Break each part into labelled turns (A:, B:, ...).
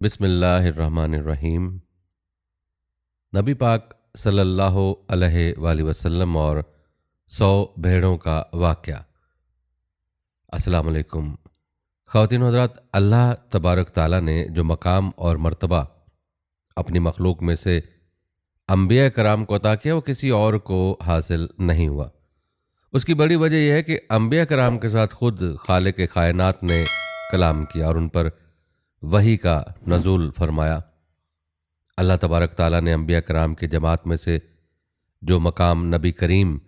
A: बिस्मिल्लाहिर्रहमानिर्रहीम। नबी पाक सल्लल्लाहु अलैहि वसल्लम और 100 भेड़ों का वाक़या। अस्सलाम वालेकुम। ख़वातीन हज़रात, अल्लाह तबारक ताला ने जो मकाम और मर्तबा अपनी मखलूक में से अम्बिया कराम को अता किया, वो किसी और को हासिल नहीं हुआ। उसकी बड़ी वजह यह है कि अम्बिया कराम के साथ खुद खालिक कायनात ने कलाम किया और उन पर वही का नज़ूल फरमाया। अल्लाह तबारक ताला ने अम्बिया कराम की जमात में से जो मकाम नबी करीम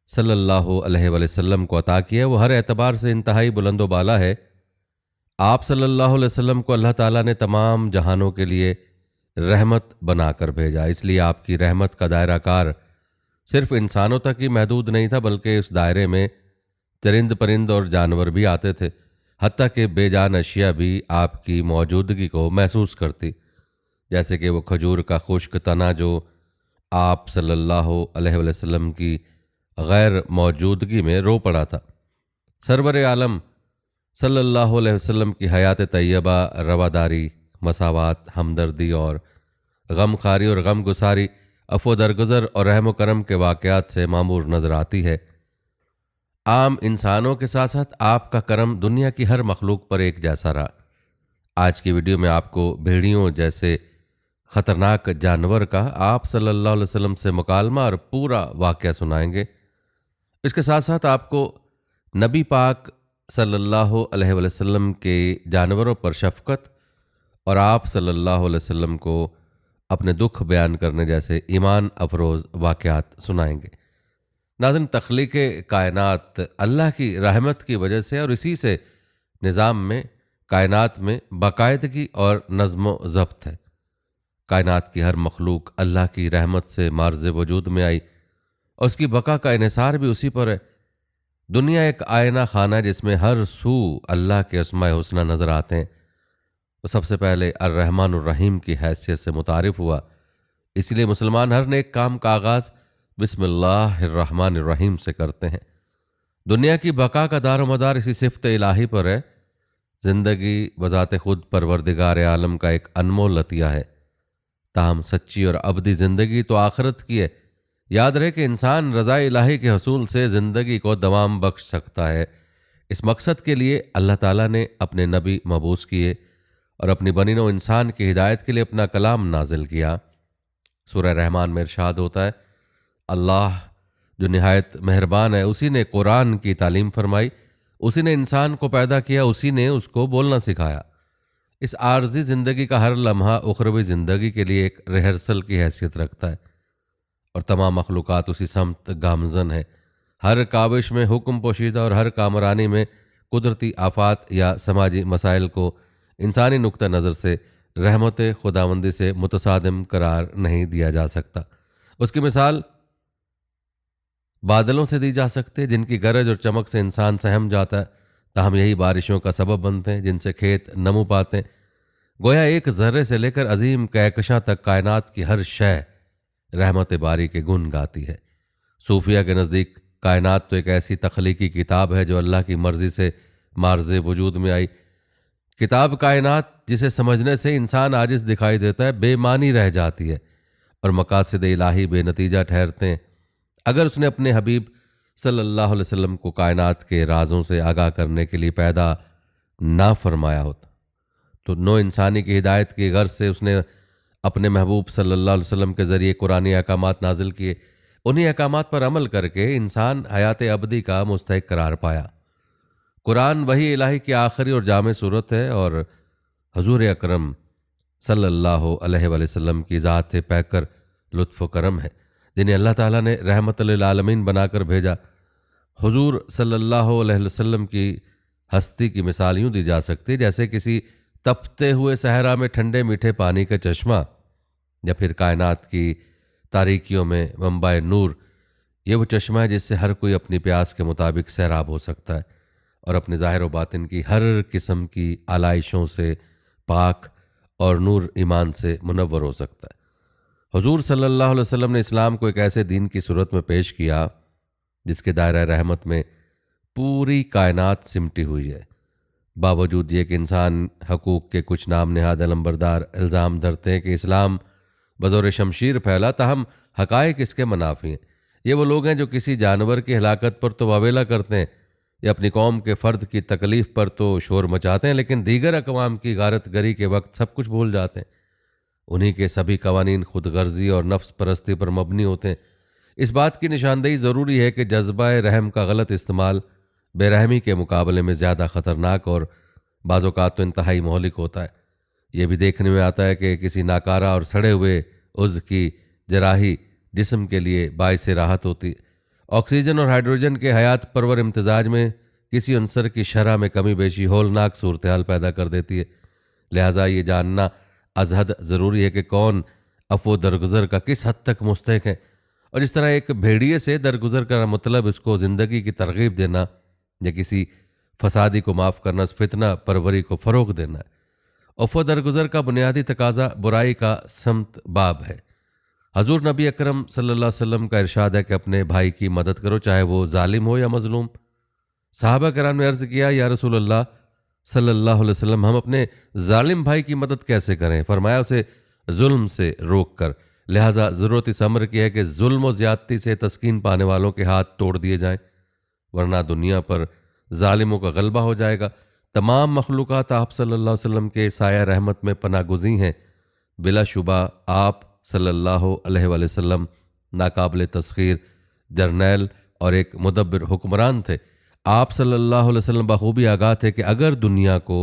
A: सल्लल्लाहु अलैहि वसल्लम को अता किया, वो हर एतबार से इंतहाई बुलंदो बाला है। आप सल्लल्लाहु अलैहि वसल्लम को अल्लाह ताला ने तमाम जहानों के लिए रहमत बनाकर भेजा। इसलिए आपकी रहमत का दायरा कार सिर्फ इंसानों तक ही महदूद नहीं था, बल्कि उस दायरे में चरिंद परिंद और जानवर भी आते थे। हत्ता कि बेजान अशिया भी आपकी मौजूदगी को महसूस करती, जैसे कि वो खजूर का खुश्क तना जो आप सल्लल्लाहु अलैहि वसल्लम की गैर मौजूदगी में रो पड़ा था। सरवर आलम सल्लल्लाहु अलैहि वसल्लम की हयात तैयबा रवादारी, मसावात, हमदर्दी और गमखारी और गम गुसारी, अफो दरगुजर और रहम करम के वाक़यात से मामूर नज़र आती है। आम इंसानों के साथ साथ आपका करम दुनिया की हर मखलूक पर एक जैसा रहा। आज की वीडियो में आपको भेड़ियों जैसे ख़तरनाक जानवर का आप सल्लल्लाहु अलैहि वसल्लम से मुकालमा और पूरा वाक़या सुनाएंगे। इसके साथ साथ आपको नबी पाक सल्लल्लाहु अलैहि वसल्लम के जानवरों पर शफ़क़त और आप सल्लल्लाहु अलैहि वसल्लम को अपने दुख बयान करने जैसे ईमान अफरोज़ वाक़यात सुनाएंगे। नाज़रीन, तख्लीक़ कायनात अल्लाह की रहमत की वजह से और इसी से निज़ाम में कायनात में बाकायदगी और नज़्म ज़ब्त है। कायनात की हर मखलूक अल्लाह की रहमत से मार्ज़ वजूद में आई और उसकी बका का इन्हिसार भी उसी पर है। दुनिया एक आयना खाना है जिसमें हर सू अल्लाह के अस्माए हुस्ना नज़र आते हैं। वो सबसे पहले अर्रहमान अर्रहीम की हैसियत से मुतारिफ हुआ, इसलिए मुसलमान हर नेक काम का आगाज़ बिस्मिल्लाहिर्रहमानिर्रहीम से करते हैं। दुनिया की बका का दारोमदार इसी सिफ़त इलाही पर है। ज़िंदगी बज़ाते खुद परवरदिगार आलम का एक अनमोल अतिया है। ताहम सच्ची और अबदी ज़िंदगी तो आखिरत की है। याद रहे कि इंसान रज़ा इलाही के हसूल से ज़िंदगी को दवाम बख्श सकता है। इस मकसद के लिए अल्लाह ताला ने अपने नबी मबूस किए और अपनी बनी नौ इंसान की हिदायत के लिए अपना कलाम नाजिल किया। सूरह रहमान में इरशाद होता है, अल्लाह जो निहायत मेहरबान है, उसी ने कुरान की तालीम फरमाई, उसी ने इंसान को पैदा किया, उसी ने उसको बोलना सिखाया। इस आर्जी ज़िंदगी का हर लम्हा उखरवी ज़िंदगी के लिए एक रिहर्सल की हैसियत रखता है और तमाम मखलूक़ात उसी समत गामज़न है। हर काविश में हुक्म पोशीदा और हर कामरानी में कुदरती आफात या समाजी मसाइल को इंसानी नुक्ता नज़र से रहमत खुदावंदी से मुतसादिम करार नहीं दिया जा सकता। उसकी मिसाल बादलों से दी जा सकती है, जिनकी गरज और चमक से इंसान सहम जाता है, ताहम यही बारिशों का सबब बनते हैं जिनसे खेत नमू पाते हैं। गोया एक ज़र्रे से लेकर अजीम कहकशां तक कायनात की हर शय रहमत बारी के गुण गाती है। सूफिया के नज़दीक कायनात तो एक ऐसी तख्लीकी किताब है जो अल्लाह की मर्ज़ी से मार्ज़े वजूद में आई। किताब कायनात जिसे समझने से इंसान आजिज़ दिखाई देता है, बेमानी रह जाती है और मकासद इलाही बेनतीजा ठहरते हैं। अगर उसने अपने हबीब सल्लल्लाहु अलैहि वसल्लम को कायनात के राजों से आगाह करने के लिए पैदा ना फरमाया होता, तो नो इंसानी की हिदायत की गर्ज से उसने अपने महबूब सल्लल्लाहु अलैहि वसल्लम के ज़रिए कुरानी अहकामात नाजिल किए। उन्हीं अहकामात पर अमल करके इंसान हयात अबदी का मुस्तहिक करार पाया। कुरान वही इलाही की आखिरी और जामे सूरत है और हजूर अकरम सल्लल्लाहु अलैहि वसल्लम की ज़ात पैकर लुत्फ़ करम है, जिन्हें अल्लाह ताला ने रहमतुल लिल आलमीन बनाकर भेजा। हुजूर सल्लल्लाहु अलैहि वसल्लम की हस्ती की मिसाल यूँ दी जा सकती है जैसे किसी तपते हुए सहरा में ठंडे मीठे पानी का चश्मा, या फिर कायनात की तारीकियों में मंबाए नूर। ये वो चश्मा है जिससे हर कोई अपनी प्यास के मुताबिक सैराब हो सकता है और अपने ज़ाहिर व बातिन की हर किस्म की आलाइशों से पाक और नूर ईमान से मुनव्वर हो सकता है। हुजूर सल्लल्लाहु अलैहि वसल्लम ने इस्लाम को एक ऐसे दीन की सूरत में पेश किया जिसके दायरा रहमत में पूरी कायनात सिमटी हुई है। बावजूद ये कि इंसान हकूक़ के कुछ नाम नहाद अलंबरदार इल्ज़ाम धरते हैं कि इस्लाम बज़ौर शमशीर फैला, ताहम हक़ाइक़ इसके मनाफी हैं। ये वो लोग हैं जो किसी जानवर की हलाकत पर तो वावेला करते हैं या अपनी कौम के फ़र्द की तकलीफ़ पर तो शोर मचाते हैं, लेकिन दीगर अक़वाम की गारत गरी के वक्त सब कुछ भूल जाते हैं। उन्हीं के सभी कवानीन खुद गर्जी और नफ्स परस्ती पर मबनी होते हैं। इस बात की निशानदेही ज़रूरी है कि जज्बा रहम का गलत इस्तेमाल बेरहमी के मुकाबले में ज़्यादा ख़तरनाक और बाज़ औक़ात तो इंतहाई मोहलिक होता है। ये भी देखने में आता है कि किसी नाकारा और सड़े हुए उज़्व की जराही जिस्म के लिए बाइस राहत होती है। ऑक्सीजन और हाइड्रोजन के हयात परवर इम्तिजाज में किसी अंसर की शरह में कमी बेशी होलनाक सूरत हाल पैदा कर देती है। लिहाजा ये जानना अजहद ज़रूरी है कि कौन अफो दरगुजर का किस हद तक मुस्तहिक है, और इस तरह एक भेड़िए से दरगुजर का मतलब इसको ज़िंदगी की तरगीब देना या किसी फसादी को माफ़ करना, उस फितना परवरी को फ़रोग़ देना है। अफो दरगुजर का बुनियादी तकाजा बुराई का समत बाब है। हजूर नबी अकरम सल्लल्लाहु अलैहि वसल्लम का इरशाद है कि अपने भाई की मदद करो, चाहे वो जालिम हो या मजलूम। सहाबा कराम ने अर्ज़ किया, या रसूल अल्लाह सल्लल्लाहु अलैहि वसल्लम, हम अपने जालिम भाई की मदद कैसे करें? फरमाया, उसे जुल्म से रोक कर। लिहाजा ज़रूरत इस अमर की है कि जुल्म और ज़्यादती से तस्कीन पाने वालों के हाथ तोड़ दिए जाएं, वरना दुनिया पर जालिमों का गलबा हो जाएगा। तमाम मखलूक़ात आप सल्लल्लाहु अलैहि वसल्लम के साया रहमत में पनागुज़ी हैं। बिलाशुबा आप सल्लल्लाहु अलैहि वसल्लम नाकाबिल तस्खीर जर्नैल और एक मुदब्बिर हुक्मरान थे। आप सल्लल्लाहु अलैहि वसल्लम बखूबी आगाह थे कि अगर दुनिया को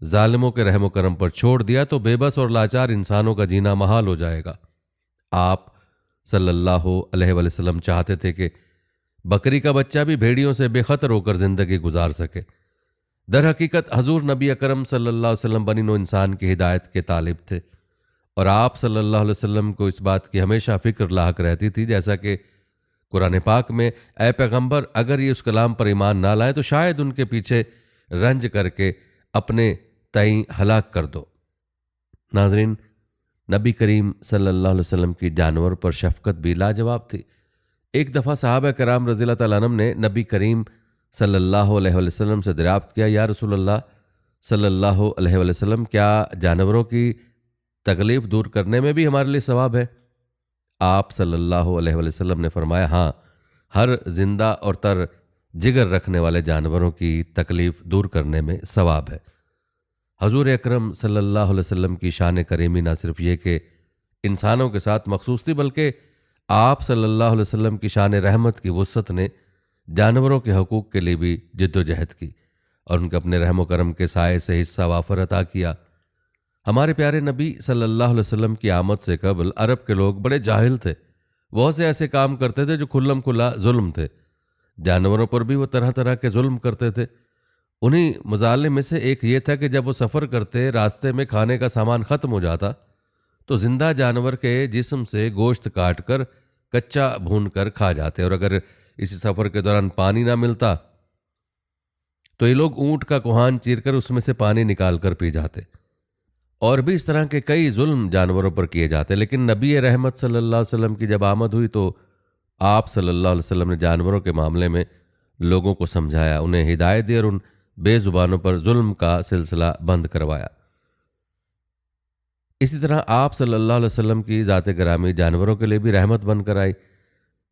A: जालिमों के रहम करम पर छोड़ दिया तो बेबस और लाचार इंसानों का जीना महाल हो जाएगा। आप सल्लल्लाहु अलैहि वसल्लम चाहते थे कि बकरी का बच्चा भी भेड़ियों से बेखतर होकर ज़िंदगी गुजार सके। दर हकीकत हजूर नबी अकरम सल्लल्लाहु अलैहि वसल्लम बनी नो इंसान की हिदायत के तालिब थे, और आप सल्लल्लाहु अलैहि वसल्लम को इस बात की हमेशा फ़िक्र लाहक रहती थी, जैसा कि कुरान पाक में, ऐ पैगंबर, अगर ये उस कलाम पर ईमान ना लाए तो शायद उनके पीछे रंज करके अपने तई हलाक कर दो। नाज़रीन, नबी करीम सल्लल्लाहु अलैहि वसल्लम की जानवर पर शफ़क़त भी लाजवाब थी। एक दफ़ा सहाबा कराम रज़ियल्लाहु तआला अन्हुम ने नबी करीम सल्लल्लाहु अलैहि वसल्लम से दरियाफ्त किया, या रसूल अल्लाह सल्लल्लाहु अलैहि वसल्लम, क्या जानवरों की तकलीफ़ दूर करने में भी हमारे लिए सवाब है? आप सल्लल्लाहु अलैहि वसल्लम ने फरमाया, हाँ, हर जिंदा और तर जिगर रखने वाले जानवरों की तकलीफ़ दूर करने में सवाब है। हजूर अकरम सल्लल्लाहु अलैहि वसल्लम की शान करीमी ना सिर्फ ये कि इंसानों के साथ मखसूस थी, बल्कि आप सल्लल्लाहु अलैहि वसल्लम की शान रहमत की वुसअत ने जानवरों के हकूक़ के लिए भी जिद्दोजहद की और उनके अपने रहम करम के साए से हिस्सा वाफर अता किया। हमारे प्यारे नबी सल्लल्लाहु अलैहि वसल्लम की आमद से कबल अरब के लोग बड़े जाहिल थे। बहुत से ऐसे काम करते थे जो खुल्लम खुल्ला जुल्म थे। जानवरों पर भी वो तरह तरह के जुल्म करते थे। उन्हीं मजालिम में से एक ये था कि जब वो सफ़र करते, रास्ते में खाने का सामान ख़त्म हो जाता तो जिंदा जानवर के जिस्म से गोश्त काट कर कच्चा भून कर खा जाते, और अगर इसी सफ़र के दौरान पानी ना मिलता तो ये लोग ऊँट का कोहान चीर कर उसमें से पानी निकाल कर पी जाते। और भी इस तरह के कई जुल्म जानवरों पर किए जाते। लेकिन नबी रहमत सल्लल्लाहु अलैहि वसल्लम की जब आमद हुई तो आप सल्लल्लाहु अलैहि वसल्लम ने जानवरों के मामले में लोगों को समझाया, उन्हें हिदायत दी और उन बेजुबानों पर जुल्म का सिलसिला बंद करवाया। इसी तरह आप सल्लल्लाहु अलैहि वसल्लम की ज़ात गिरामी जानवरों के लिए भी रहमत बनकर आई।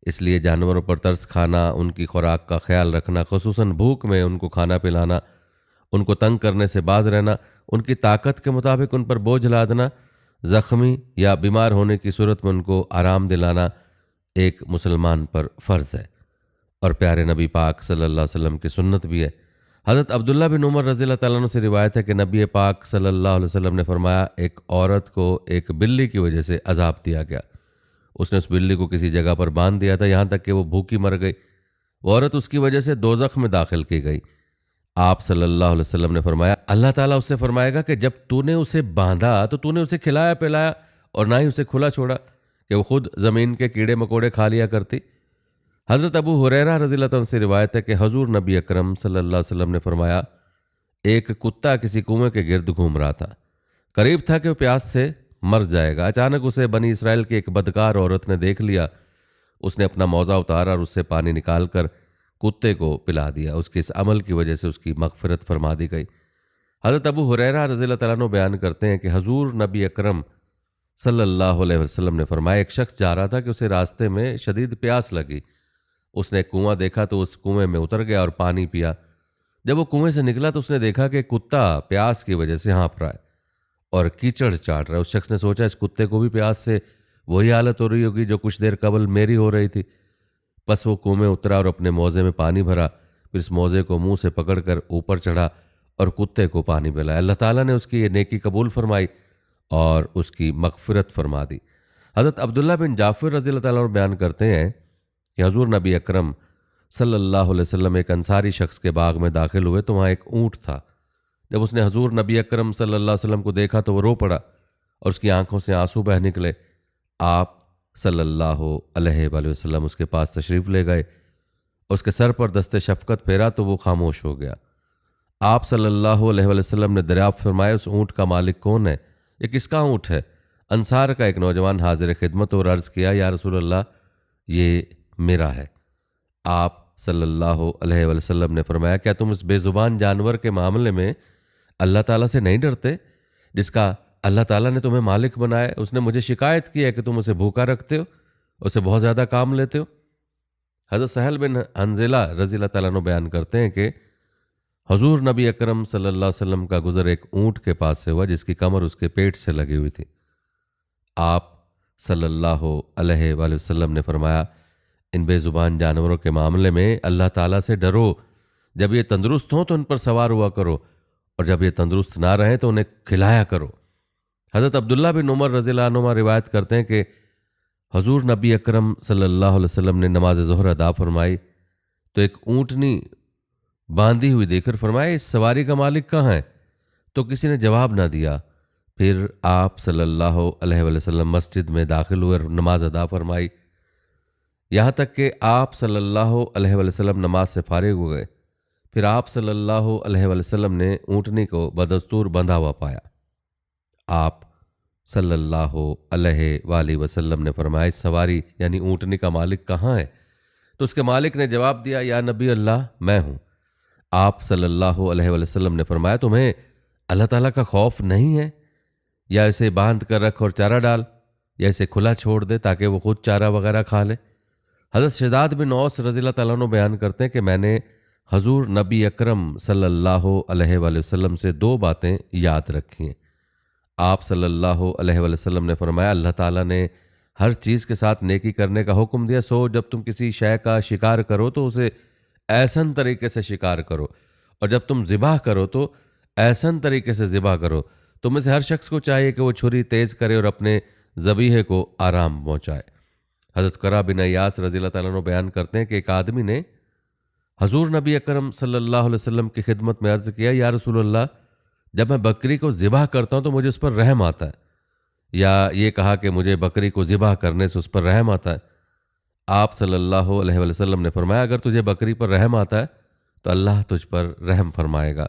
A: इसलिए जानवरों पर तरस खाना, उनकी खुराक का ख्याल रखना, खुसूसन भूख में उनको खाना पिलाना, उनको तंग करने से बाज रहना, उनकी ताकत के मुताबिक उन पर बोझ लादना, ज़ख्मी या बीमार होने की सूरत में उनको आराम दिलाना एक मुसलमान पर फ़र्ज़ है और प्यारे नबी पाक सल्लल्लाहु अलैहि वसल्लम की सुन्नत भी है। हज़रत अब्दुल्ला बिन उमर रज़ियल्लाहु तआला अन्हु से रिवायत है कि नबी पाक सल्लल्लाहु अलैहि वसल्लम ने फरमाया, एक औरत को एक बिल्ली की वजह से अजाब दिया गया। उसने उस बिल्ली को किसी जगह पर बांध दिया था, यहाँ तक कि वो भूखी मर गई। वो औरत उसकी वजह से दोज़ख में दाखिल की गई। आप सल्लल्लाहु अलैहि वसल्लम ने फरमाया, अल्लाह ताला उससे फरमाएगा कि जब तूने उसे बांधा तो तूने उसे खिलाया पिलाया और ना ही उसे खुला छोड़ा कि वो खुद ज़मीन के कीड़े मकोड़े खा लिया करती। हज़रत अबू हुरैरा रज़ियल्लाहु अन्हु से रिवायत है कि हजूर नबी अकरम सल्लल्लाहु अलैहि वसल्लम ने फरमाया, एक कुत्ता किसी कुएं के गिर्द घूम रहा था। करीब था कि वो प्यास से मर जाएगा। अचानक उसे बनी इसराइल की एक बदकार औरत ने देख लिया। उसने अपना मौजा उतारा और उससे पानी निकाल कर कुत्ते को पिला दिया। उसके इस अमल की वजह से उसकी मग़फ़िरत फरमा दी गई। हज़रत अबू हुरैरा रज़ियल्लाहु तआला अन्हु बयान करते हैं कि हजूर नबी अकरम सल्लल्लाहु अलैहि वसल्लम ने फरमाया, एक शख्स जा रहा था कि उसे रास्ते में शदीद प्यास लगी। उसने एक कुआं देखा तो उस कुएं में उतर गया और पानी पिया। जब वो कुएं से निकला तो उसने देखा कि कुत्ता प्यास की वजह से हाँफ रहा है और कीचड़ चाट रहा है। उस शख्स ने सोचा इस कुत्ते को भी प्यास से वही हालत हो रही होगी जो कुछ देर कबल मेरी हो रही थी। बस वो कुएं में उतरा और अपने मौजे में पानी भरा, फिर इस मौजे को मुंह से पकड़कर ऊपर चढ़ा और कुत्ते को पानी पिलाया। अल्लाह ताला ने उसकी ये नेकी कबूल फरमाई और उसकी मगफिरत फरमा दी। हज़रत अब्दुल्ला बिन जाफ़िर रज़ियल्लाहु ताला अन्हु बयान करते हैं कि हजूर नबी अकरम सल्लल्लाहु अलैहि वसल्लम एक अंसारी शख्स के बाग में दाखिल हुए तो वहाँ एक ऊँट था। जब उसने हजूर नबी अकरम सल्लल्लाहु अलैहि वसल्लम को देखा तो वो रो पड़ा और उसकी आंखों से आंसू बह निकले। आप सल्लल्लाहु अलैहि वसल्लम उसके पास तशरीफ़ ले गए, उसके सर पर दस्ते शफ़क़त फेरा तो वो खामोश हो गया। आप सल्लल्लाहु अलैहि वसल्लम ने दरियाफ्त फरमाया, उस ऊँट का मालिक कौन है, ये किसका ऊँट है? अंसार का एक नौजवान हाजिर खिदमत और अर्ज़ किया, या रसूल अल्लाह ये मेरा है। आप सल्लल्लाहु अलैहि वसल्लम ने फरमाया, क्या तुम इस बेज़ुबान जानवर के मामले में अल्लाह ताला से नहीं डरते जिसका अल्लाह ताला ने तुम्हें मालिक बनाया? उसने मुझे शिकायत की है कि तुम उसे भूखा रखते हो, उसे बहुत ज़्यादा काम लेते हो। हज़रत सहल बिन हंज़ला रज़ियल्लाहु ताला अन्हु बयान करते हैं कि हजूर नबी अकरम सल्लल्लाहु अलैहि वसल्लम का गुज़र एक ऊँट के पास से हुआ जिसकी कमर उसके पेट से लगी हुई थी। आप सल्लल्लाहु अलैहि वसल्लम ने फरमाया, इन बेज़ुबान जानवरों के मामले में अल्लाह ताला से डरो। जब ये तंदुरुस्त हों तो उन पर सवार हुआ करो और जब ये तंदुरुस्त ना रहें तो उन्हें खिलाया करो। हज़रत अब्दुल्ला बिन उमर रज़ियल्लाहु अन्हुमा रिवायत करते हैं कि हजूर नबी अकरम सल्लल्लाहु अलैहि वसल्लम ने नमाज ज़ोहर अदा फरमाई तो एक ऊँटनी बांधी हुई देखकर फरमाया, इस सवारी का मालिक कहाँ है? तो किसी ने जवाब ना दिया। फिर आप सल्लल्लाहु अलैहि वसल्लम मस्जिद में दाखिल हुए और नमाज अदा फरमाई, यहाँ तक कि आप सल्लल्लाहु अलैहि वसल्लम नमाज से फारिग हो गए। फिर आप सल्लल्लाहु अलैहि वसल्लम ने ऊँटनी को बदस्तूर बंधा हुआ पाया। आप सल्लल्लाहु अलैहि वसल्लम ने फरमाया, इस सवारी यानी ऊँटनी का मालिक कहाँ है? तो उसके मालिक ने जवाब दिया, या नबी अल्लाह मैं हूँ। आप सल्लल्लाहु अलैहि वसल्लम ने फरमाया, तुम्हें अल्लाह ताला का खौफ नहीं है? या इसे बांध कर रख और चारा डाल, या इसे खुला छोड़ दे ताकि वो खुद चारा वगैरह खा ले। हज़रत शदाद बिन औस रज़ियल्लाहु ताला अन्हु बयान करते हैं कि मैंने हजूर नबी अकरम सल्लल्लाहु अलैहि वसल्लम से दो बातें याद रखी हैं। आप सल्लल्लाहु अलैहि वसल्लम ने फरमाया, अल्लाह ताला ने हर चीज़ के साथ नेकी करने का हुक्म दिया, सो जब तुम किसी शय का शिकार करो तो उसे ऐसन तरीके से शिकार करो और जब तुम ज़िबाह करो तो ऐसन तरीके से ज़िबाह करो। तुम में से हर शख्स को चाहिए कि वो छुरी तेज़ करे और अपने ज़बीहे को आराम पहुँचाए। हज़रत करा बिन अय्यास रज़ियल्लाहु ताला अन्हु बयान करते हैं कि एक आदमी ने हजूर नबी अकरम सल्लल्लाहु अलैहि वसल्लम की खिदमत में अर्ज़ किया, या रसूल अल्लाह जब मैं बकरी को ज़िबाह करता हूँ तो मुझे उस पर रहम आता है, या ये कहा कि मुझे बकरी को ज़िबाह करने से उस पर रहम आता है। आप सल्लल्लाहु अलैहि वसल्लम ने फरमाया, अगर तुझे बकरी पर रहम आता है तो अल्लाह तुझ पर रहम फरमाएगा।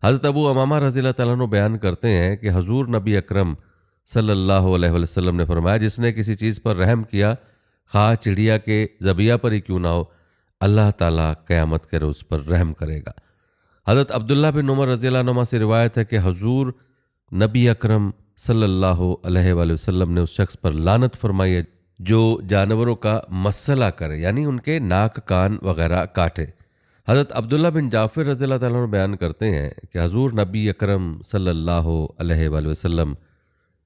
A: हज़रत अबू अमामा रज़ियल्लाहु ताला अन्हु बयान करते हैं कि हजूर नबी अकरम सल्लल्लाहु अलैहि वसल्लम ने फरमाया, जिसने किसी चीज़ पर रहम किया, खा चिड़िया के ज़बिया पर ही क्यों ना हो, अल्लाह ताला क़यामत के रोज़ पर रहम करेगा। हज़रत अब्दुल्ला बिन उमर रज़ियल्लाहु अन्हुमा से रिवायत है कि हजूर नबी अकरम सल्लल्लाहु अलैहि वसल्लम ने उस शख्स पर लानत फरमाई है जो जानवरों का मसला करे, यानी उनके नाक कान वगैरह काटे। हज़रत अब्दुल्ला बिन जाफ़िर रज़ियल्लाहु ताला अन्हु बयान करते हैं कि हजूर नबी अकरम सल्लल्लाहु अलैहि वसल्लम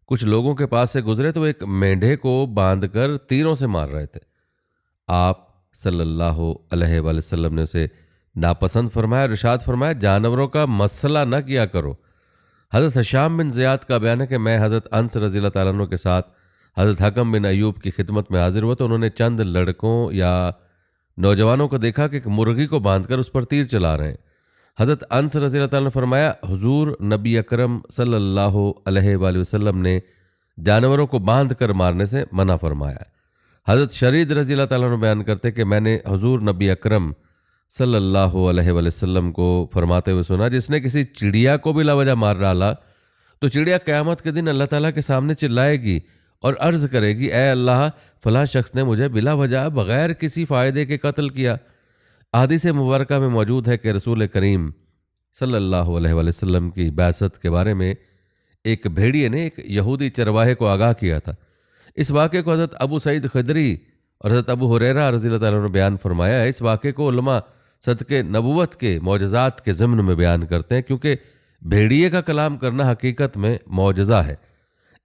A: कुछ लोगों के पास से गुजरे तो एक मेंढे को बांधकर तीरों से मार रहे थे। आप सल्लल्लाहु अलैहि वसल्लम ने उसे नापसंद फरमाया, इरशाद फरमाया, जानवरों का मसला न किया करो। हज़रत हशाम बिन ज़ियाद का बयान है कि मैं हज़रत अंस रज़ियल्लाहु ताला अन्हु के साथ हज़रत हकम बिन अयूब की खिदमत में हाजिर हुआ तो उन्होंने चंद लड़कों या नौजवानों को देखा कि एक मुर्गी को बांधकर उस पर तीर चला रहे हैं। हज़रत अंस रज़ियल्लाहु ताला ने फरमाया, हुजूर नबी अकरम सल्लल्लाहु अलैहि वसल्लम ने जानवरों को बांध कर मारने से मना फरमाया। हज़रत शरीद रज़ियल्लाहु ताला अन्हु बयान करते कि मैंने हुजूर नबी अकरम सल्लल्लाहु अलैहि वसल्लम को फरमाते हुए सुना, जिसने किसी चिड़िया को भी लावजह मार डाला तो चिड़िया क़यामत के दिन अल्लाह ताला के सामने चिल्लाएगी और अर्ज़ करेगी, ए अल्लाह, फ़लाँ शख्स ने मुझे बिला वजह बग़ैर किसी फ़ायदे के कत्ल किया। हदीस मुबारका में मौजूद है कि रसूल करीम सल्लल्लाहु अलैहि वसल्लम की बैसत के बारे में एक भेड़िए ने एक यहूदी चरवाहे को आगाह किया था। इस वाक़े को हज़रत अबू सईद खदरी और हज़रत अबू हुरैरा रज़ी अल्लाह तआला अन्हु ने बयान फरमाया है। इस वाक़े को उलमा सदक़े नबूवत के मौजज़ात के ज़िम्न में बयान करते हैं, क्योंकि भेड़िए का कलाम करना हकीकत में मौजज़ा है।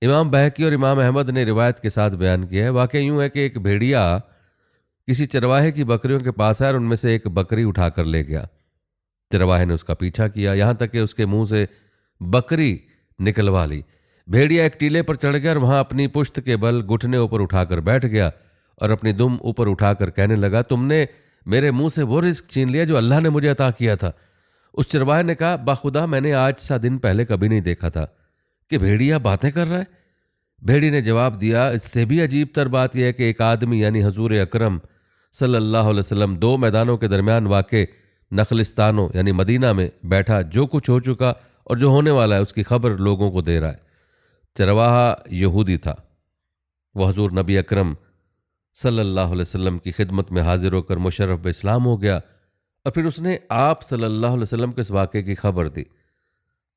A: इमाम बहकी और इमाम अहमद ने रिवायत के साथ बयान किया है। वाक़या यूँ है कि एक भेड़िया किसी चरवाहे की बकरियों के पास आया और उनमें से एक बकरी उठाकर ले गया। चरवाहे ने उसका पीछा किया, यहाँ तक कि उसके मुंह से बकरी निकलवा ली। भेड़िया एक टीले पर चढ़ गया और वहां अपनी पुश्त के बल घुटने ऊपर उठाकर बैठ गया और अपनी दुम ऊपर उठाकर कहने लगा, तुमने मेरे मुंह से वो रिस्क छीन लिया जो अल्लाह ने मुझे अता किया था। उस चरवाहे ने कहा, बाखुदा मैंने आज सा दिन पहले कभी नहीं देखा था कि भेड़िया बातें कर रहा है। भेड़ी ने जवाब दिया, इससे भी अजीब तर बात यह है कि एक आदमी यानी हजूर अकरम सल्लल्लाहु अलैहि वसल्लम दो मैदानों के दरमियान वाक़े नखलिस्तानों यानी मदीना में बैठा जो कुछ हो चुका और जो होने वाला है उसकी खबर लोगों को दे रहा है। चरवाहा यहूदी था। वह हजूर नबी अकरम सल्लल्लाहु अलैहि वसल्लम की खिदमत में हाजिर होकर मुशर्रफ इस्लाम हो गया और फिर उसने आप सल्लल्लाहु अलैहि वसल्लम के इस वाक़े की खबर दी।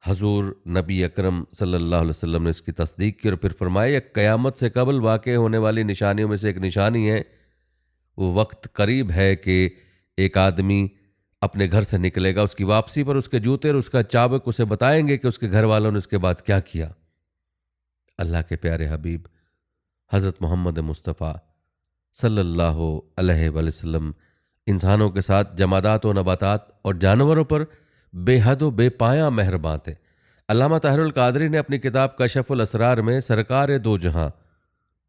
A: हजूर नबी अकरम सल्लल्लाहु अलैहि वसल्लम ने इसकी तस्दीक की और फिर फरमाया, क़यामत से कबल वाक़े होने वाली निशानियों में से एक निशानी है, वो वक्त करीब है कि एक आदमी अपने घर से निकलेगा, उसकी वापसी पर उसके जूते और उसका चाबक उसे बताएंगे कि उसके घर वालों ने उसके बाद क्या किया। अल्लाह के प्यारे हबीब हज़रत मोहम्मद मुस्तफ़ा सल्लल्लाहु अलैहि वसल्लम इंसानों के साथ जमादात व नबातात और जानवरों पर बेहद व बेपाया मेहरबान थे। अल्लामा ताहिरुल कादरी ने अपनी किताब कशफुल असरार में सरकार दो जहां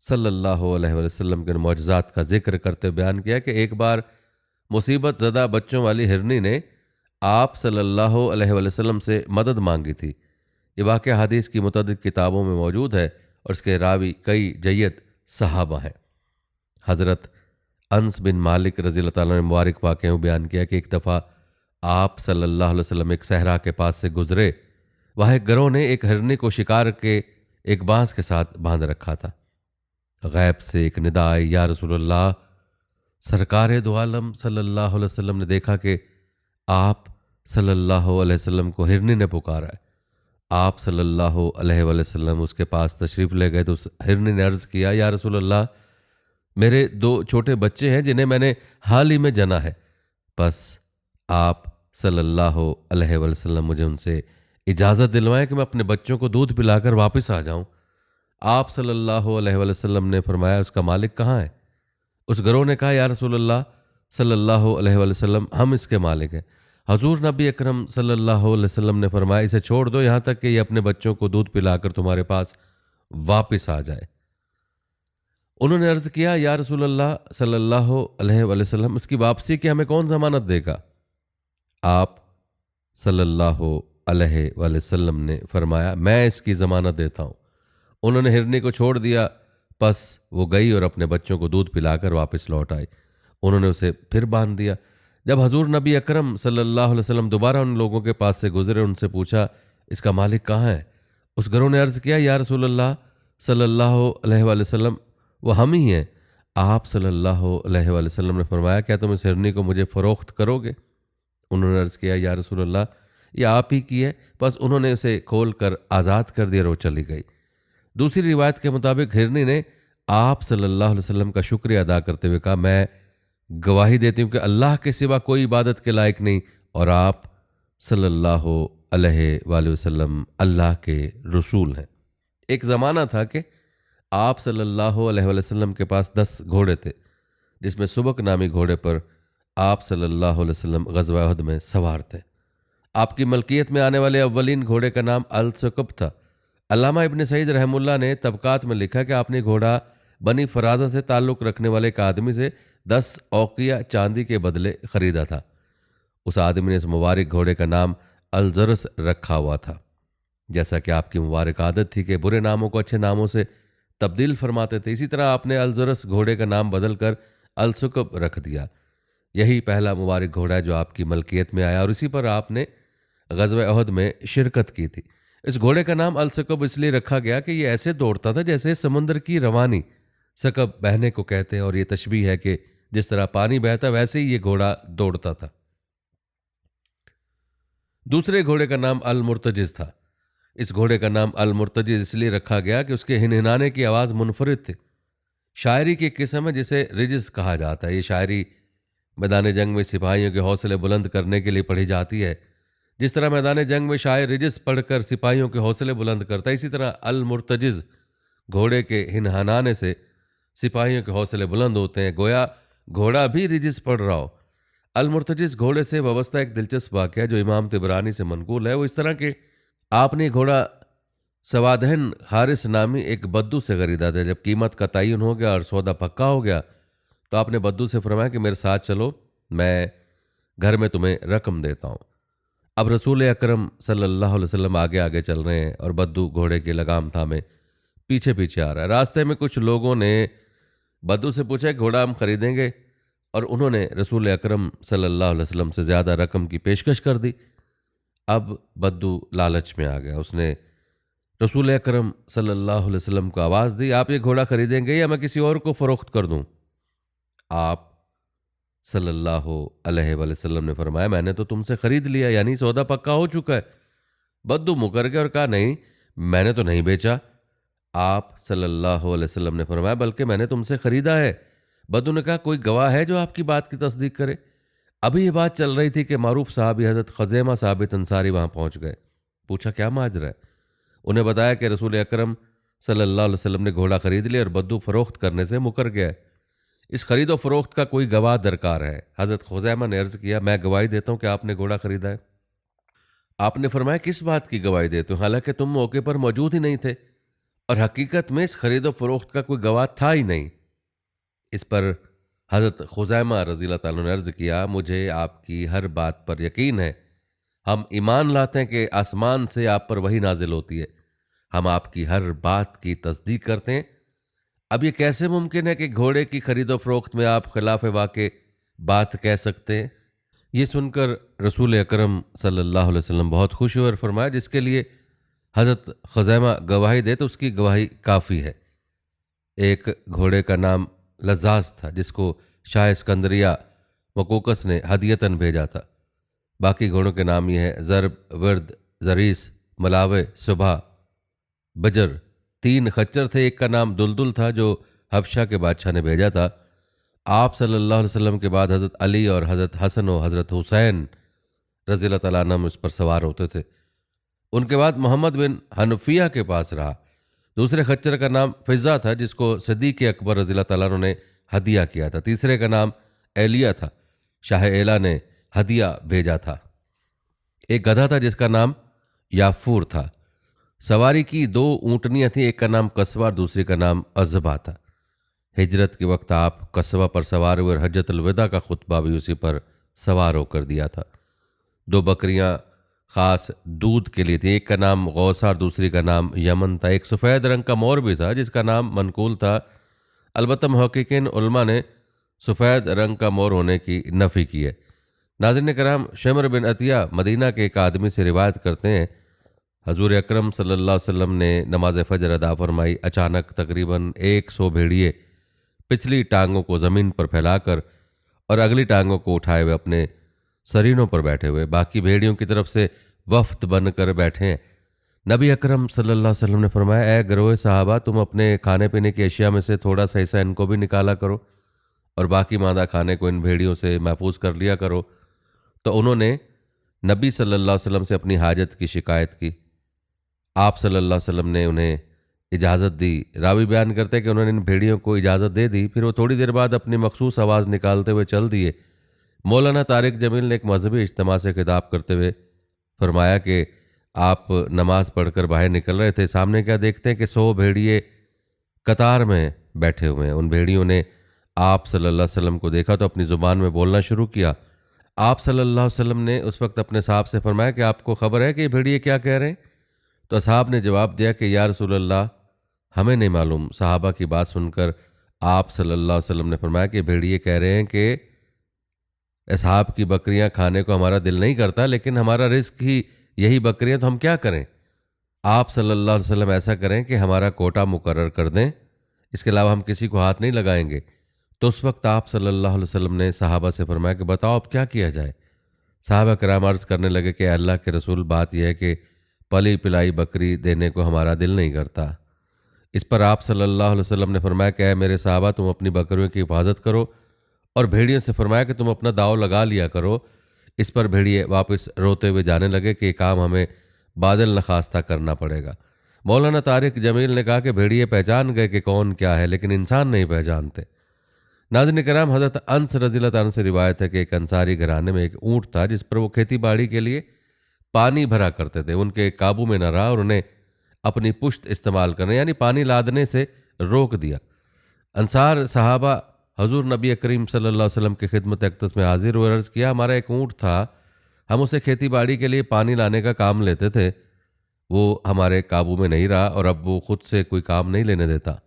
A: सल्लल्लाहु अलैहि वसल्लम के मौजज़ात का जिक्र करते बयान किया कि एक बार मुसीबत ज़दा बच्चों वाली हिरनी ने आप सल्लल्लाहु अलैहि वसल्लम से मदद मांगी थी। ये वाक़या हदीस की मुतअद्दिद किताबों में मौजूद है और इसके रावी कई जय्यद सहाबा हैं। हज़रत अनस बिन मालिक रज़ी अल्लाह तआला ने मुबारक वाक़े में बयान किया कि एक दफ़ा आप सल्लल्लाहु अलैहि वसल्लम एक सहरा के पास से गुजरे। वहाँ एक गिरोह ने एक हिरनी को शिकार के एक बांस के साथ बांध रखा था। गैब से एक निदा आई, या रसूलल्लाह। सरकार दो आलम सल्लल्लाहु अलैहि वसल्लम ने देखा कि आप सल्लल्लाहु अलैहि वसल्लम को हिरनी ने पुकारा है। आप सल्लल्लाहु अलैहि वसल्लम उसके पास तशरीफ़ ले गए तो उस हिरनी ने अर्ज़ किया, या रसूलल्लाह, मेरे दो छोटे बच्चे हैं जिन्हें मैंने हाल ही में जना है, बस आप सल्लल्लाहु अलैहि वसल्लम मुझे उनसे इजाज़त दिलवाएं कि मैं अपने बच्चों को दूध पिलाकर वापस आ जाऊं। आप सल्लल्लाहु अलैहि वसल्लम ने फरमाया, उसका मालिक कहाँ है? उस गिरोह ने कहा, या रसूलल्लाह सल्लल्लाहु अलैहि वसल्लम, हम इसके मालिक हैं। हजूर नबी अकरम सल्लल्लाहु अलैहि वसल्लम ने फरमाया, इसे छोड़ दो यहाँ तक कि ये अपने बच्चों को दूध पिलाकर तुम्हारे पास वापस आ जाए। उन्होंने अर्ज़ किया, या रसूलल्लाह सल्लल्लाहु अलैहि वसल्लम, इसकी वापसी की हमें कौन ज़मानत देगा? आप सल्लल्लाहु अलैहि वसल्लम ने फरमाया, मैं इसकी ज़मानत देता हूँ। उन्होंने हिरनी को छोड़ दिया, बस वो गई और अपने बच्चों को दूध पिलाकर वापस लौट आई। उन्होंने उसे फिर बांध दिया। जब हजूर नबी अकरम सल्लल्लाहु अलैहि वसल्लम दोबारा उन लोगों के पास से गुजरे, उनसे पूछा, इसका मालिक कहाँ है? उस गिरोह ने अर्ज़ किया, या रसूलल्लाह सल्लल्लाहु अलैहि वसल्लम, वो हम ही हैं। आप सल्लल्लाहु अलैहि वसल्लम ने फरमाया, क्या तुम इस हिरनी को मुझे फ़रोख्त करोगे? उन्होंने अर्ज़ किया, या रसूलल्लाह, ये आप ही की है। बस उन्होंने उसे खोल कर आज़ाद कर दिया और वो चली गई। दूसरी रिवायत के मुताबिक हिरनी ने आप सल्लल्लाहु अलैहि वसल्लम का शुक्रिया अदा करते हुए कहा, मैं गवाही देती हूँ कि अल्लाह के सिवा कोई इबादत के लायक नहीं और आप सल्लल्लाहु अलैहि वसल्लम अल्लाह के रसूल हैं। एक ज़माना था कि आप सल्लल्लाहु अलैहि वसल्लम के पास 10 घोड़े थे, जिसमें सुबक नामी घोड़े पर आप सल्लल्लाहु अलैहि वसल्लम ग़ज़वा उहद में सवार थे। आपकी मलकियत में आने वाले अव्वलीन घोड़े का नाम अल-सकब था। अल्लामा इब्न सईद रहमुल्लाह ने तबकात में लिखा कि आपने घोड़ा बनी फराजा से ताल्लुक़ रखने वाले एक आदमी से 10 औकिया चांदी के बदले ख़रीदा था। उस आदमी ने इस मुबारक घोड़े का नाम अलजरस रखा हुआ था। जैसा कि आपकी मुबारक आदत थी कि बुरे नामों को अच्छे नामों से तब्दील फरमाते थे, इसी तरह आपने अलजरस घोड़े का नाम बदल कर अलसुकब रख दिया। यही पहला मुबारक घोड़ा है जो आपकी मलकियत में आया और इसी पर आपने ग़ज़वा उहद में शिरकत की थी। इस घोड़े का नाम अल-सकब इसलिए रखा गया कि ये ऐसे दौड़ता था जैसे समुद्र की रवानी। सकब बहने को कहते हैं और ये तशबीह है कि जिस तरह पानी बहता वैसे ही ये घोड़ा दौड़ता था। दूसरे घोड़े का नाम अल मुर्तजिज था। इस घोड़े का नाम अल मुर्तजिज इसलिए रखा गया कि उसके हिनहिनाने की आवाज़ मुनफरिद थी। शायरी की एक किस्म है जिसे रिजिस कहा जाता है। ये शायरी मैदान जंग में सिपाहियों के हौसले बुलंद करने के लिए पढ़ी जाती है। जिस तरह मैदान जंग में शायर रिजिस पढ़कर सिपाहियों के हौसले बुलंद करता है, इसी तरह अल मुर्तजिज घोड़े के हिनहानाने से सिपाहियों के हौसले बुलंद होते हैं, गोया घोड़ा भी रिजिस पढ़ रहा हो। अल मुर्तजिज घोड़े से वाबस्ता एक दिलचस्प वाक़या है जो इमाम तिबरानी से मनकूल है। वो इस तरह के आपने घोड़ा सवादहन हारिस नामी एक बद्दू से खरीदा था। जब कीमत का तयन हो गया और सौदा पक्का हो गया तो आपने बद्दू से फरमाया कि मेरे साथ चलो, मैं घर में तुम्हें रकम देता हूँ। अब रसूल अकरम सल्लल्लाहु अलैहि वसल्लम आगे आगे चल रहे हैं और बद्दू घोड़े की लगाम थामे पीछे पीछे आ रहा है। रास्ते में कुछ लोगों ने बद्दू से पूछा कि घोड़ा हम खरीदेंगे, और उन्होंने रसूल अकरम सल्लल्लाहु अलैहि वसल्लम से ज़्यादा रकम की पेशकश कर दी। अब बद्दू लालच में आ गया। उसने रसूल अकरम सल्लल्लाहु अलैहि वसल्लम को आवाज़ दी, आप ये घोड़ा खरीदेंगे या मैं किसी और को फ़रोख्त कर दूँ? आप सल्लल्लाहु अलैहि वसल्लम ने फरमाया, मैंने तो तुमसे खरीद लिया, यानी सौदा पक्का हो चुका है। बद्दू मुकर गया और कहा, नहीं, मैंने तो नहीं बेचा। आप सल्लल्लाहु अलैहि वसल्लम ने फरमाया, बल्कि मैंने तुमसे खरीदा है। बद्दू ने कहा, कोई गवाह है जो आपकी बात की तस्दीक करे? अभी ये बात चल रही थी कि मारूफ साहबी हज़रत खज़ैमा साबित अंसारी वहाँ पहुँच गए। पूछा, क्या माजरा है? उन्हें बताया कि रसूल अकरम सल्लल्लाहु अलैहि वसल्लम ने घोड़ा खरीद लिया और बद्दू फरोख्त करने से मुकर गया है। इस खरीदो फरोख्त का कोई गवाह दरकार है। हज़रत खुज़ैमा ने अर्ज़ किया, मैं गवाही देता हूँ कि आपने घोड़ा खरीदा है। आपने फरमाया, किस बात की गवाही देते हो? हालांकि तुम मौके पर मौजूद ही नहीं थे और हकीकत में इस खरीदो फरोख्त का कोई गवाह था ही नहीं। इस पर हज़रत खुज़ैमा रज़ियल्लाहु ताला ने अर्ज़ किया, मुझे आपकी हर बात पर यकीन है। हम ईमान लाते हैं कि आसमान से आप पर वही नाजिल होती है। हम आपकी हर बात की तस्दीक करते हैं। अब ये कैसे मुमकिन है कि घोड़े की खरीदो फरोख्त में आप खिलाफ वाक़े बात कह सकते हैं? ये सुनकर रसूल अकरम सल्लल्लाहु अलैहि वसल्लम बहुत खुश हुए और फरमाया, जिसके लिए हज़रत ख़ुज़ैमा गवाही दे तो उसकी गवाही काफ़ी है। एक घोड़े का नाम लज़्ज़ाज़ था जिसको शाह इस्कंदरिया मकूकस ने हदियतन भेजा था। बाकी घोड़ों के नाम ये हैं, ज़रब, वर्द, ज़रीस, मलावे, सुबह, बजर। 3 खच्चर थे। एक का नाम दुलदुल था जो हबशा के बादशाह ने भेजा था। आप सल्लल्लाहु अलैहि वसल्लम के बाद हज़रत अली और हज़रत हसन और हज़रत हुसैन रज़ियल्लाहु तआला अन्हुम उस पर सवार होते थे। उनके बाद मोहम्मद बिन हनफिया के पास रहा। दूसरे खच्चर का नाम फिज़ा था जिसको सिद्दीक़ अकबर रज़ियल्लाहु तआला अन्हु ने हदिया किया था। तीसरे का नाम एलिया था, शाह एला ने हदिया भेजा था। एक गधा था जिसका नाम याफूर था। सवारी की 2 ऊँटनियाँ थीं, एक का नाम कस्बा और दूसरी का नाम अज़बा था। हिजरत के वक्त आप कस्बा पर सवार हुए और हज्जतुल विदा का खुतबा भी उसी पर सवार होकर दिया था। 2 बकरियां ख़ास दूध के लिए थी, एक का नाम गौसा और दूसरी का नाम यमन था। एक सफ़ेद रंग का मोर भी था जिसका नाम मनकूल था। अलबत्ता मुहक्किकीन उलमा ने सफ़ेद रंग का मोर होने की नफ़ी की है। नाज़रीन कराम, शमर बिन अतिया मदीना के एक आदमी से रिवायत करते हैं, हजूर अकरम सल्लल्लाहु अलैहि वसल्लम ने नमाज फ़जर अदा फरमाई। अचानक तकरीबन 100 भेड़िए पिछली टांगों को ज़मीन पर फैलाकर और अगली टांगों को उठाए हुए अपने सरीनों पर बैठे हुए बाकी भेड़ियों की तरफ से वफ्द बनकर बैठे हैं। नबी अकरम सल्लल्लाहु अलैहि वसल्लम ने फरमाया, ए गिरोह सहाबा, तुम अपने खाने पीने की अशिया में से थोड़ा सा हिस्सा इनको भी निकाला करो और बाकी मादा खाने को इन भेड़ियों से महफूज कर लिया करो। तो उन्होंने नबी सल्लल्लाहु अलैहि वसल्लम से अपनी हाजत की शिकायत की। आप सल्लल्लाहु अलैहि वसल्लम ने उन्हें इजाज़त दी। रावी बयान करते कि उन्होंने इन भेड़ियों को इजाज़त दे दी। फिर वो थोड़ी देर बाद अपनी मखसूस आवाज़ निकालते हुए चल दिए। मौलाना तारिक जमील ने एक मजहबी इज्तिमा से खिताब करते हुए फरमाया कि आप नमाज पढ़कर बाहर निकल रहे थे, सामने क्या देखते हैं कि 100 भेड़िए कतार में बैठे हुए हैं। उन भेड़ियों ने आप सल्लल्लाहु अलैहि वसल्लम को देखा तो अपनी ज़ुबान में बोलना शुरू किया। आप सल्लल्लाहु अलैहि वसल्लम ने उस वक्त अपने साहब से फरमाया कि आपको खबर है कि ये भेड़िए क्या कह रहे हैं? तो असहाब ने जवाब दिया कि या रसूलल्लाह, हमें नहीं मालूम। सहाबा की बात सुनकर आप सल्लल्लाहु अलैहि वसल्लम ने फरमाया कि भेड़िए कह रहे हैं कि असहाब की बकरियां खाने को हमारा दिल नहीं करता, लेकिन हमारा रिस्क ही यही बकरियां, तो हम क्या करें? आप सल्लल्लाहु अलैहि वसल्लम ऐसा करें कि हमारा कोटा मुकर्रर कर दें, इसके अलावा हम किसी को हाथ नहीं लगाएंगे। तो उस वक्त आप सल्लल्लाहु अलैहि वसल्लम ने सहाबा से फरमाया कि बताओ अब क्या किया जाए? साहबा कराम अर्ज़ करने लगे कि अल्लाह के रसूल, बात यह है कि पली पिलाई बकरी देने को हमारा दिल नहीं करता। इस पर आप सल्लल्लाहु अलैहि वसल्लम ने फरमाया कि ऐ मेरे साहबा, तुम अपनी बकरियों की हिफाजत करो, और भेड़ियों से फरमाया कि तुम अपना दाव लगा लिया करो। इस पर भेड़िए वापस रोते हुए जाने लगे कि ये काम हमें बादल नखास्ता करना पड़ेगा। मौलाना तारिक जमील ने कहा कि भेड़िए पहचान गए कि कौन क्या है, लेकिन इंसान नहीं पहचानते। नाज़रीन कराम, हज़रत अनस रज़ियल्लाहु अन्हु से रिवायत है कि एक अंसारी घराने में एक ऊँट था जिस पर वो खेती बाड़ी के लिए पानी भरा करते थे। उनके काबू में न रहा और उन्हें अपनी पुश्त इस्तेमाल करने यानी पानी लादने से रोक दिया। अंसार सहाबा हजूर नबी करीम सल्लल्लाहु अलैहि वसल्लम की खिदमत अक़दस में हाजिर हुए, अर्ज़ किया, हमारा एक ऊँट था, हम उसे खेती बाड़ी के लिए पानी लाने का काम लेते थे। वो हमारे काबू में नहीं रहा और अब वो खुद से कोई काम नहीं लेने देता।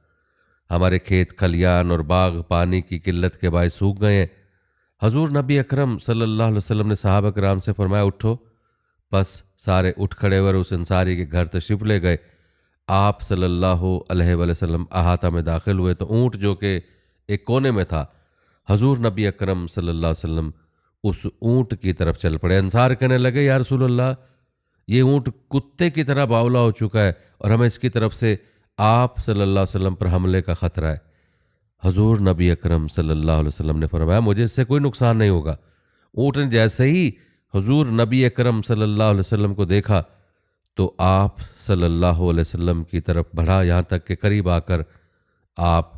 A: हमारे खेत खलियान और बाग पानी की किल्लत के बायस सूख गए हैं। हजूर नबी अकरम सल्लल्लाहु अलैहि वसल्लम ने सहाबा कराम से फरमाया, उठो। बस सारे उठ खड़े हुए उस अंसारी के घर तशरीफ़ ले गए। आप सल्लल्लाहु अलैहि वसल्लम अहाता में दाखिल हुए तो ऊँट जो कि एक कोने में था, हजूर नबी अकरम सल्लल्लाहु अलैहि वसल्लम उस ऊँट की तरफ चल पड़े। अंसार कहने लगे, या रसूलल्लाह, ये ऊँट कुत्ते की तरह बावला हो चुका है और हमें इसकी तरफ से आप सल्लल्लाहु अलैहि वसल्लम पर हमले का ख़तरा है। हजूर नबी अकरम सल्लल्लाहु अलैहि वसल्लम ने फरमाया, मुझे इससे कोई नुकसान नहीं होगा। ऊँट ने जैसे ही हजूर नबी अकरम सल्लल्लाहु अलैहि वसल्लम को देखा तो आप सल्लल्लाहु अलैहि वसल्लम की तरफ बढ़ा, यहाँ तक के करीब आकर आप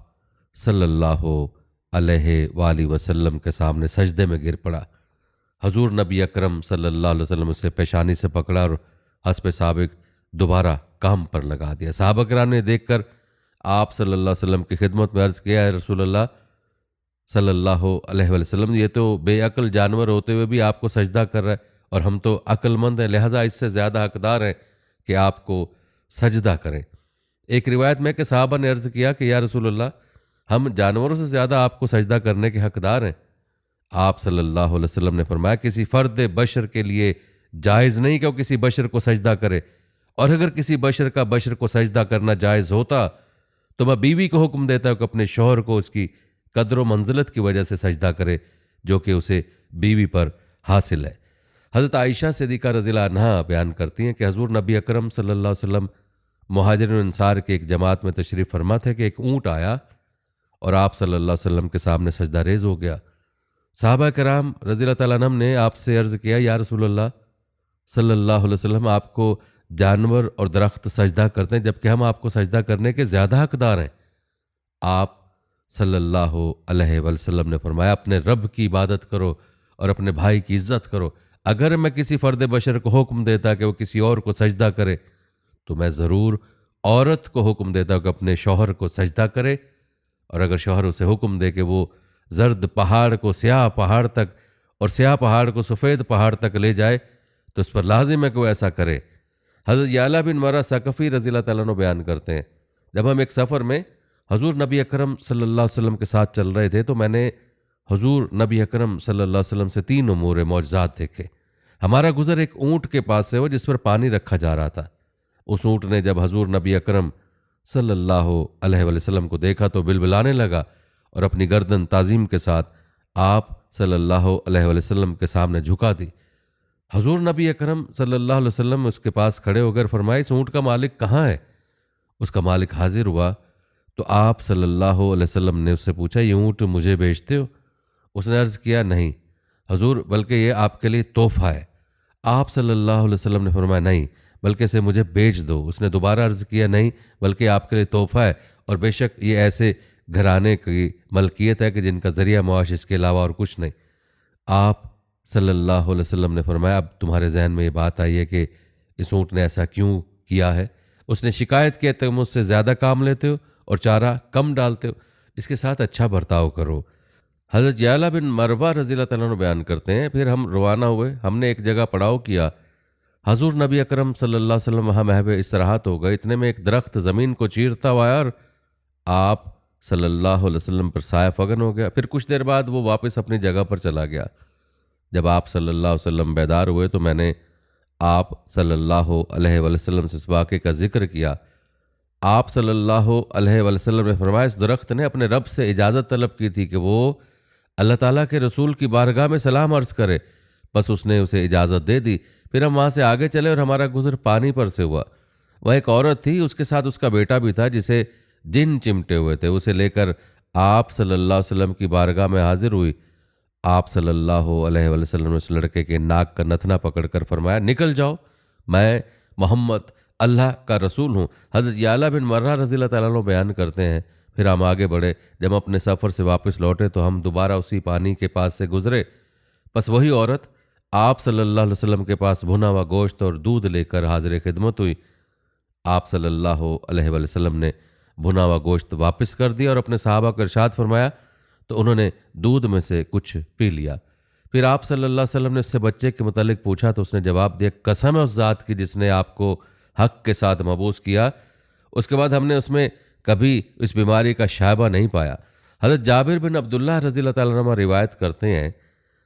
A: सल्लल्लाहु अलैहि वसल्लम के सामने सजदे में गिर पड़ा। हजूर नबी अकरम सल्लल्लाहु अलैहि वसल्लम उसे पेशानी से पकड़ा और हस्ब साबिक दोबारा काम पर लगा दिया। सहाबा किराम ने देखकर आप सल्लल्लाहु अलैहि वसल्लम की खिदमत में अर्ज़ किया, है रसूलल्लाह सल्लल्लाहु अलैहि वसल्लम, ये तो बेअक्ल जानवर होते हुए भी आपको सजदा कर रहा है और हम तो अक्लमंद हैं, लिहाजा इससे ज़्यादा हकदार हैं कि आपको सजदा करें। एक रिवायत में कि साहबा ने अर्ज़ किया कि या रसूलल्लाह, हम जानवरों से ज़्यादा आपको सजदा करने के हकदार हैं। आप सल्लल्लाहु अलैहि वसल्लम ने फरमाया, किसी फ़र्द बशर के लिए जायज़ नहीं कि वो किसी बशर को सजदा करे, और अगर किसी बशर का बशर को सजदा करना जायज़ होता तो मैं बीवी को हुक्म देता कि अपने शौहर को उसकी कदर व मंजिलत की वजह से सजदा करे जो कि उसे बीवी पर हासिल है। हज़रत आयशा सिद्दीक़ा रज़ियल्लाहु अन्हा बयान करती हैं कि हज़ूर नबी अकरम सल्लल्लाहु अलैहि वसल्लम मुहाजिरिन और अंसार के एक जमात में तशरीफ़ फरमा थे कि एक ऊँट आया और आप सल्लल्लाहु अलैहि वसल्लम के सामने सजदा रेज़ हो गया। सहाबा कराम रज़ियल्लाहु तआला अन्हुम ने आपसे अर्ज़ किया, या रसूलल्लाह सल्लल्लाहु अलैहि वसल्लम, आपको जानवर और दरख्त सजदा करते हैं जबकि हम आपको सजदा करने के ज़्यादा हकदार हैं। आप सल्लल्लाहु अलैहि वसल्लम ने फरमाया, अपने रब की इबादत करो और अपने भाई की इज़्ज़त करो। अगर मैं किसी फ़र्द बशर को हुक्म देता कि वो किसी और को सजदा करे तो मैं ज़रूर औरत को हुक्म देता कि अपने शौहर को सजदा करे, और अगर शौहर उसे हुक्म दे कि वो जर्द पहाड़ को स्याह पहाड़ तक और स्याह पहाड़ को सफ़ेद पहाड़ तक ले जाए तो उस पर लाजिम है कि वो ऐसा करे। हज़रत याला बिन मरा सकफ़ी रज़ियल्लाहु तआला अन्हु बयान करते हैं, जब हम एक सफ़र में हजूर नबी अकरम सल्लल्लाहु अलैहि वसल्लम के साथ चल रहे थे तो मैंने हजूर नबी अकरम सल्लल्लाहु अलैहि वसल्लम से 3 उमूर मौजज़ात देखे। हमारा गुज़र एक ऊँट के पास से हो जिस पर पानी रखा जा रहा था। उस ऊँट ने जब हजूर नबी अकरम सल्लल्लाहु अलैहि वसल्लम को देखा तो बिलबिलाने लगा और अपनी गर्दन ताज़ीम के साथ आप सल्लल्लाहु अलैहि वसल्लम के सामने झुका दी। हजूर नबी अकरम सल्लल्लाहु अलैहि वसल्लम उसके पास खड़े होकर फरमाए, इस ऊँट का मालिक कहाँ है? उसका मालिक हाजिर हुआ तो आप सल्लल्लाहु अलैहि वसल्लम ने उससे पूछा, ये ऊँट मुझे बेचते हो? उसने अर्ज़ किया, नहीं हजूर, बल्कि ये आपके लिए तोहफ़ा है। आप सल्लल्लाहु अलैहि वसल्लम ने फरमाया, नहीं बल्कि इसे मुझे बेच दो। उसने दोबारा अर्ज़ किया, नहीं बल्कि आपके लिए तोहफ़ा है, और बेशक ये ऐसे घराने की मलकियत है कि जिनका ज़रिया मुआश इसके अलावा और कुछ नहीं। आप सल्लल्लाहु अलैहि वसल्लम ने फरमाया, अब तुम्हारे जहन में ये बात आई है कि इस ऊँट ने ऐसा क्यों किया है? उसने शिकायत किया, तुम मुझसे ज़्यादा काम लेते हो और चारा कम डालते हो, इसके साथ अच्छा बर्ताव करो। हज़रत याला बिन मरवा रज़ियल्लाहु तआला अन्हु बयान करते हैं, फिर हम रवाना हुए, हमने एक जगह पड़ाव किया। हजूर नबी अकरम सल्लल्लाहु अलैहि वसल्लम वहाँ महव इस्तराहत हो गए। इतने में एक दरख्त ज़मीन को चीरता हुआ आया और आप सल्लल्लाहु अलैहि वसल्लम पर साया फगन हो गया। फिर कुछ देर बाद वो वापस अपनी जगह पर चला गया। जब आप सल्लल्लाहु अलैहि वसल्लम बेदार हुए तो मैंने आप सल्लल्लाहु अलैहि वसल्लम से इस वाक़े का जिक्र किया। आप सल्लल्लाहु अलैहि वसल्लम ने फरमाया, इस दरख्त ने अपने रब से इजाज़त तलब की थी कि वो अल्लाह ताला के रसूल की बारगाह में सलाम अर्ज़ करे। बस उसने उसे इजाज़त दे दी। फिर हम वहाँ से आगे चले और हमारा गुज़र पानी पर से हुआ। वह एक औरत थी, उसके साथ उसका बेटा भी था जिसे जिन चिमटे हुए थे। उसे लेकर आप सल्लल्लाहु अलैहि वसल्लम की बारगाह में हाजिर हुई। आप सल्लल्लाहु अलैहि वसल्लम ने उस लड़के के नाक का नथना पकड़कर फरमाया, निकल जाओ, मैं मोहम्मद अल्लाह का रसूल हूँ। हज़रत याला बिन मर्रा रज़ियल्लाहु ताला अन्हु बयान करते हैं, फिर हम आगे बढ़े। जब हम अपने सफ़र से वापस लौटे तो हम दोबारा उसी पानी के पास से गुजरे। बस वही औरत आप सल्लल्लाहु अलैहि वसल्लम के पास भुना हुआ गोश्त और दूध लेकर हाजिर खिदमत हुई। आप सल्लल्लाहु अलैहि वसल्लम ने भुना हुआ गोश्त वापस कर दिया और अपने सहाबा को इरशाद फरमाया, तो उन्होंने दूध में से कुछ पी लिया। फिर आप सल्लल्लाहु अलैहि वसल्लम ने उससे बच्चे के मुतालिक पूछा तो उसने जवाब दिया, कसम है उस ज़ात की जिसने आपको हक के साथ मबूस किया। उसके बाद हमने उसमें कभी इस बीमारी का शायबा नहीं पाया। हज़रत जाबिर बिन अब्दुल्लाह रज़ियल्लाहु ताला अन्हुमा रिवायत करते हैं,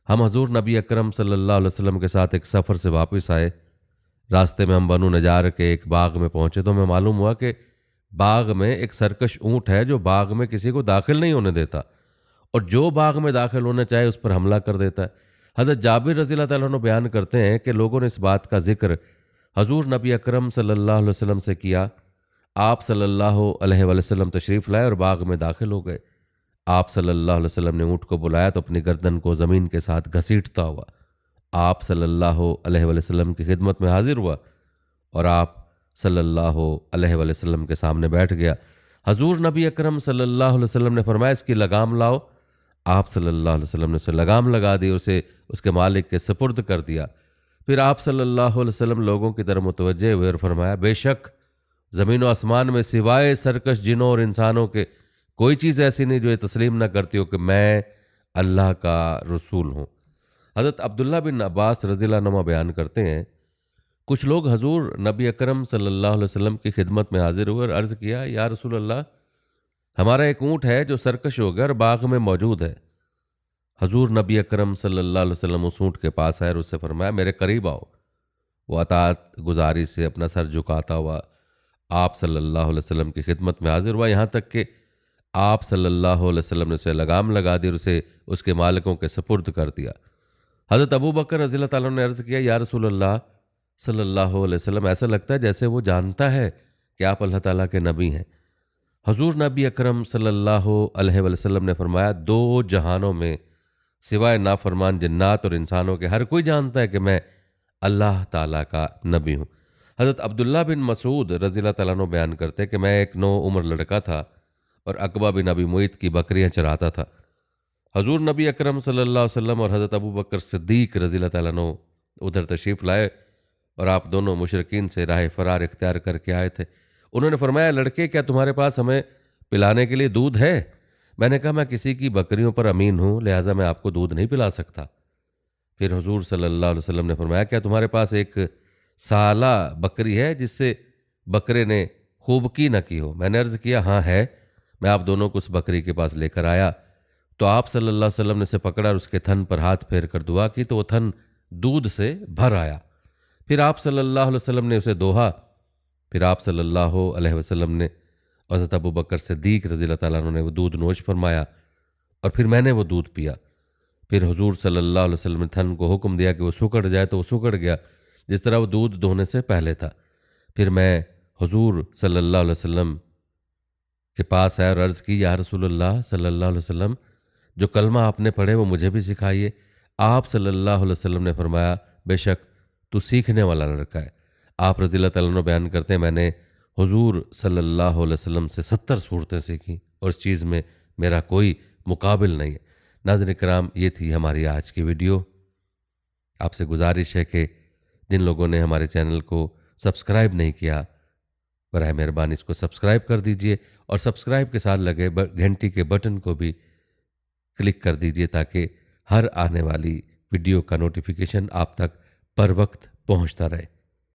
A: हम हजूर नबी अकरम सल्लल्लाहु अलैहि वसल्लम के साथ एक सफ़र से वापस आए। रास्ते में हम बनु नजार के एक बाग में पहुंचे तो हमें मालूम हुआ कि बाग में एक सरकश ऊंट है जो बाग में किसी को दाखिल नहीं होने देता और जो बाग में दाखिल होना चाहे उस पर हमला कर देता है। हज़रत जाबिर रज़ियल्लाहु ताला अन्हु बयान करते हैं कि लोगों ने इस बात का जिक्र हजूर नबी अकरम सल्लल्लाहु अलैहि वसल्लम से किया। आप सल्लल्लाहु अलैहि वसल्लम तशरीफ़ लाए और बाग में दाखिल हो गए। आप सल्लल्लाहु अलैहि वसल्लम ने ऊँट को बुलाया तो अपनी गर्दन को ज़मीन के साथ घसीटता हुआ आप सल्लल्लाहु अलैहि वसल्लम की खिदमत में हाजिर हुआ और आप सल्लल्लाहु अलैहि वसल्लम के सामने बैठ गया। हजूर नबी अकरम सल्लल्लाहु अलैहि वसल्लम ने फरमाया, इसकी लगाम लाओ। आप सल्लल्लाहु अलैहि वसल्लम ने उसे लगाम लगा दी, उसे उसके मालिक के सुपुर्द कर दिया। फिर आप सल्लल्लाहु अलैहि वसल्लम लोगों की तरफ मुतवज्जे हुए और फरमाया, बेशक ज़मीन व आसमान में सिवाय सरकश जिनों और इंसानों के कोई चीज़ ऐसी नहीं जो ये तस्लीम ना करती हो कि मैं अल्लाह का रसूल हूँ। हज़रत अब्दुल्ला बिन अब्बास रज़ियल्लाहु अन्हुमा बयान करते हैं, कुछ लोग हजूर नबी अकरम सल्लल्लाहु अलैहि वसल्लम की खिदमत में हाजिर हुए और अर्ज़ किया, या रसूल अल्लाह, हमारा एक ऊँट है जो सरकश हो गया और बाग में मौजूद है। हजूर नबी अकरम सल्लल्लाहु अलैहि वसल्लम उस ऊँट के पास आए और उससे फरमाया, मेरे करीब आओ। वो अतात गुजारी से अपना सर झुकाता हुआ आप सल्लल्लाहु अलैहि वसल्लम की खिदमत में हाजिर हुआ, यहाँ तक कि आप सल्लल्लाहु अलैहि वसल्लम ने उसे लगाम लगा दी और उसे उसके मालिकों के सुपुर्द कर दिया। हज़रत अबू बकर रज़ियल्लाहु ताला अन्हु ने अर्ज़ किया, या रसूल अल्लाह सल्लल्लाहु अलैहि वसल्लम, ऐसा लगता है जैसे वो जानता है कि आप अल्लाह ताला के नबी हैं। हजूर नबी अकरम सल्लल्लाहु अलैहि वसल्लम ने फरमाया, दो जहानों में सिवाय नाफरमान जिन्नात और इंसानों के हर कोई जानता है कि मैं अल्लाह ताला का नबी हूँ। हज़रत अब्दुल्ला बिन मसूद रज़ियल्लाहु ताला अन्हु बयान करते हैं कि मैं एक नौ उम्र लड़का था और अकबा बिन अबी मुइत की बकरियाँ चराता था। हजूर नबी अकरम सल्लल्लाहु अलैहि वसल्लम और हज़रत अबू बकर सिद्दीक रज़ियल्लाहु ताला अन्हु उधर तशरीफ़ लाए और आप दोनों मुशरिकीन से राह फरार इख्तियार करके आए थे। उन्होंने फरमाया, लड़के, क्या तुम्हारे पास हमें पिलाने के लिए दूध है? मैंने कहा, मैं किसी की बकरियों पर अमीन हूँ, लिहाजा मैं आपको दूध नहीं पिला सकता। फिर हुजूर सल्लल्लाहु अलैहि वसल्लम ने फरमाया, क्या तुम्हारे पास एक साला बकरी है जिससे बकरे ने खूबकी न की हो? मैंने अर्ज़ किया, हाँ है। मैं आप दोनों को उस बकरी के पास लेकर आया तो आप सल्लल्लाहु अलैहि वसल्लम ने उसे पकड़ा और उसके थन पर हाथ फेर कर दुआ की तो वो थन दूध से भर आया। फिर आप सल्लल्लाहु अलैहि वसल्लम ने उसे दोहा। फिर आप सल्लल्लाहु अलैहि वसल्लम ने हज़रत अबू बकर सिद्दीक रज़ियल्लाहु ताला अन्हु ने वो दूध नोश फरमाया और फिर मैंने वो दूध पिया। फिर हुजूर सल्लल्लाहु अलैहि वसल्लम ने थन को हुक्म दिया कि वो सुकड़ जाए तो वो सुकड़ गया, जिस तरह वो दूध दोहने से पहले था। फिर मैं हुजूर सल्लल्लाहु अलैहि वसल्लम के पास आया और अर्ज़ की, या रसूलल्लाह सल्लल्लाहु अलैहि वसल्लम, जो कलमा आपने पढ़े वो मुझे भी सिखाइए। आप सल्लल्लाहु अलैहि वसल्लम ने फरमाया, बेशक तू सीखने वाला लड़का है। आप रज़ियल्लाहु ताला अन्हु बयान करते हैं, मैंने हुजूर सल्लल्लाहु अलैहि वसल्लम से 70 सूरतें सीखी और इस चीज़ में मेरा कोई मुकाबिल नहीं है। नाज़रीन किराम, ये थी हमारी आज की वीडियो। आपसे गुजारिश है कि जिन लोगों ने हमारे चैनल को सब्सक्राइब नहीं किया, बराए मेहरबानी इसको सब्सक्राइब कर दीजिए और सब्सक्राइब के साथ लगे घंटी के बटन को भी क्लिक कर दीजिए ताकि हर आने वाली वीडियो का नोटिफिकेशन आप तक बर वक्त पहुँचता रहे।